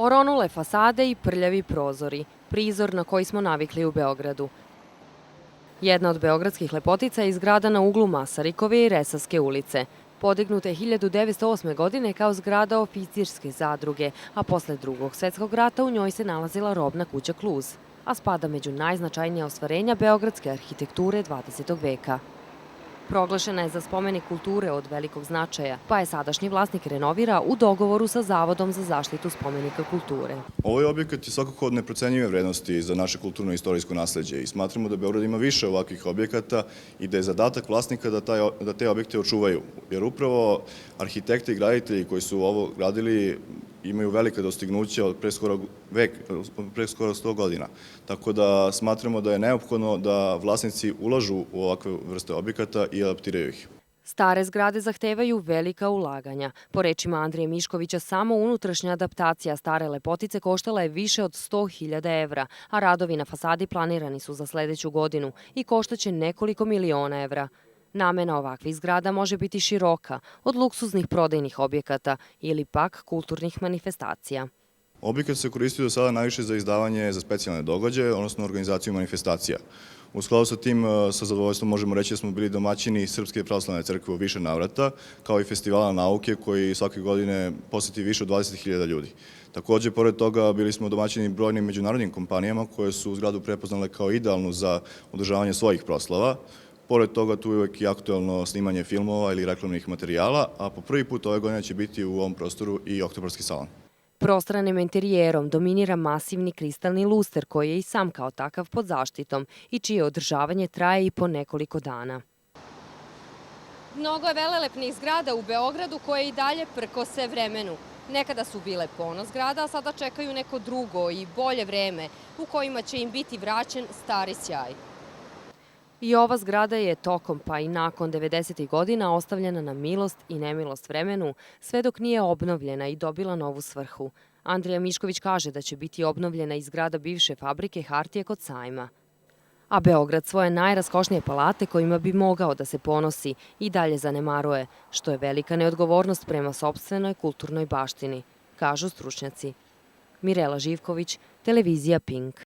Oronule fasade i prljavi prozori, prizor na koji smo navikli u Beogradu. Jedna od beogradskih lepotica je zgrada na uglu Masarikove i Resavske ulice. Podignuta je 1908. godine kao zgrada oficirske zadruge, a posle Drugog svetskog rata u njoj se nalazila robna kuća Kluz, a spada među najznačajnija ostvarenja beogradske arhitekture 20. veka. Proglašena je za spomenik kulture od velikog značaja, pa je sadašnji vlasnik renovira u dogovoru sa Zavodom za zaštitu spomenika kulture. Ovaj objekat je svakako od neprocenjive vrednosti za naše kulturno i istorijsko nasleđe i smatramo da Beograd ima više ovakvih objekata i da je zadatak vlasnika da te objekte očuvaju. Jer upravo arhitekte i graditelji koji su ovo gradili imaju velika dostignuća od pre skoro 100 godina. Tako da smatramo da je neophodno da vlasnici ulažu u ovakve vrste objekata i adaptiraju ih. Stare zgrade zahtevaju velika ulaganja. Po rečima Andrije Miškovića, samo unutrašnja adaptacija stare lepotice koštala je više od 100.000 evra, a radovi na fasadi planirani su za sledeću godinu i koštaće nekoliko miliona evra. Namena ovakvih zgrada može biti široka, od luksuznih prodajnih objekata ili pak kulturnih manifestacija. Objekat se koristio do sada najviše za izdavanje za specijalne događaje, odnosno organizaciju manifestacija. U skladu sa tim, sa zadovoljstvom možemo reći da smo bili domaćini Srpske pravoslavne crkve u više navrata, kao i festivala nauke koji svake godine poseti više od 20.000 ljudi. Takođe, pored toga, bili smo domaćini brojnim međunarodnim kompanijama koje su zgradu prepoznale kao idealnu za održavanje svojih proslava. Pored toga, tu je uvek i aktuelno snimanje filmova ili reklamnih materijala, a po prvi put ove godine će biti u ovom prostoru i oktobarski salon. Prostranim interijerom dominira masivni kristalni luster koji je i sam kao takav pod zaštitom i čije održavanje traje i po nekoliko dana. Mnogo je velelepnih zgrada u Beogradu koje i dalje prkose vremenu. Nekada su bile ponos grada, a sada čekaju neko drugo i bolje vreme u kojima će im biti vraćen stari sjaj. I ova zgrada je tokom pa i nakon 90. godina ostavljena na milost i nemilost vremenu, sve dok nije obnovljena i dobila novu svrhu. Andrija Mišković kaže da će biti obnovljena i zgrada bivše fabrike hartije kod Sajma. A Beograd svoje najraskošnije palate kojima bi mogao da se ponosi i dalje zanemaruje, što je velika neodgovornost prema sopstvenoj kulturnoj baštini, kažu stručnjaci. Mirela Živković, televizija Pink.